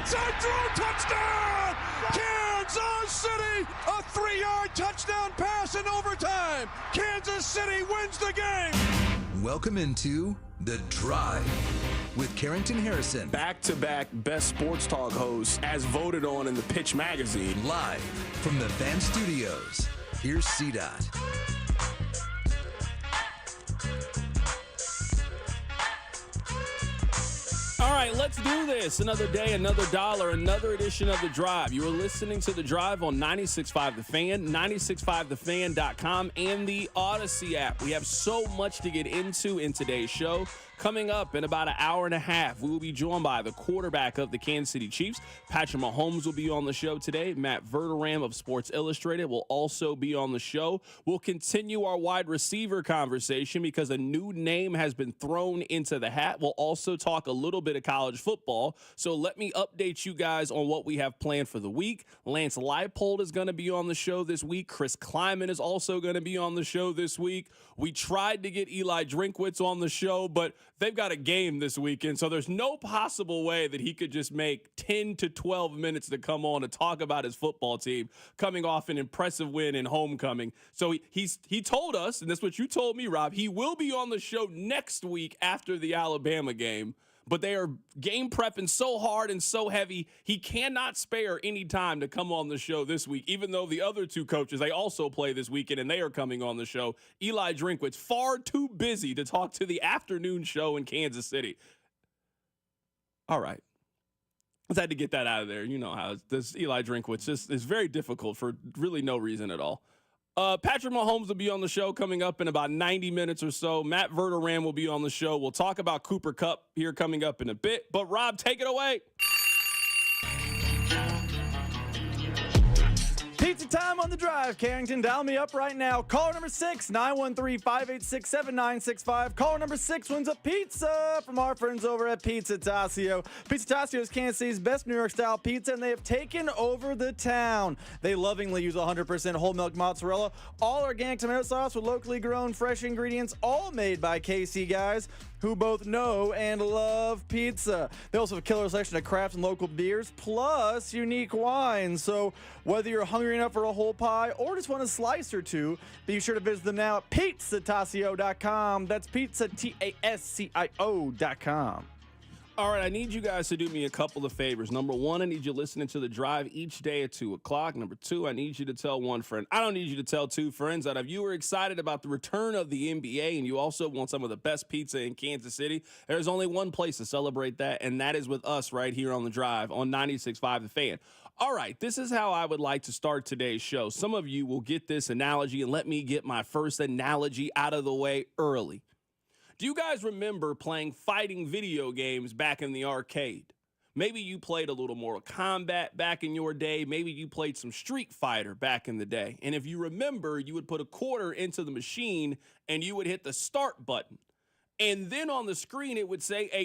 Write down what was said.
Inside throw, touchdown! Kansas City, a 3-yard touchdown pass in overtime. Kansas City wins the game. Welcome into The Drive with Carrington Harrison. Back-to-back best sports talk hosts as voted on in the Pitch magazine. Live from the Fan Studios. Here's CDOT. All right, let's do this. Another day, another dollar, another edition of The Drive. You are listening to The Drive on 96.5 The Fan, 96.5thefan.com, and the Odyssey app. We have so much to get into in today's show. Coming up in about an hour and a half, we will be joined by the quarterback of the Kansas City Chiefs. Patrick Mahomes will be on the show today. Matt Verderam of Sports Illustrated will also be on the show. We'll continue our wide receiver conversation because a new name has been thrown into the hat. We'll also talk a little bit of college football. So let me update you guys on what we have planned for the week. Lance Leipold is going to be on the show this week. Chris Kleiman is also going to be on the show this week. We tried to get Eli Drinkwitz on the show, but they've got a game this weekend, so there's no possible way that he could just make 10 to 12 minutes to come on to talk about his football team coming off an impressive win in homecoming. So he told us, and that's what you told me, Rob, he will be on the show next week after the Alabama game, but they are game prepping so hard and so heavy, he cannot spare any time to come on the show this week, even though the other two coaches, they also play this weekend, and they are coming on the show. Eli Drinkwitz, far too busy to talk to the afternoon show in Kansas City. All right. Just had to get that out of there. You know how this Eli Drinkwitz is very difficult for really no reason at all. Patrick Mahomes will be on the show coming up in about 90 minutes or so. Matt Verderam will be on the show. We'll talk about Cooper Kupp here coming up in a bit. But, Rob, take it away. Pizza time on The Drive, Carrington. Dial me up right now. Caller number 6, 913-586-7965. Caller number 6 wins a pizza from our friends over at Pizza Tassio. Pizza Tassio is Kansas City's best New York-style pizza, and they have taken over the town. They lovingly use 100% whole milk mozzarella, all organic tomato sauce with locally grown fresh ingredients, all made by KC guys who both know and love pizza. They also have a killer selection of craft and local beers, plus unique wines. So whether you're hungry enough for a whole pie or just want a slice or two, be sure to visit them now at pizzatasio.com. That's pizza, Tascio.com. All right, I need you guys to do me a couple of favors. Number one, I need you listening to The Drive each day at 2 o'clock. Number two, I need you to tell one friend. I don't need you to tell two friends that if you are excited about the return of the NBA and you also want some of the best pizza in Kansas City, there's only one place to celebrate that, and that is with us right here on The Drive on 96.5 The Fan. All right, this is how I would like to start today's show. Some of you will get this analogy, and let me get my first analogy out of the way early. Do you guys remember playing fighting video games back in the arcade? Maybe you played a little Mortal Kombat back in your day. Maybe you played some Street Fighter back in the day. And if you remember, you would put a quarter into the machine and you would hit the start button. And then on the screen, it would say a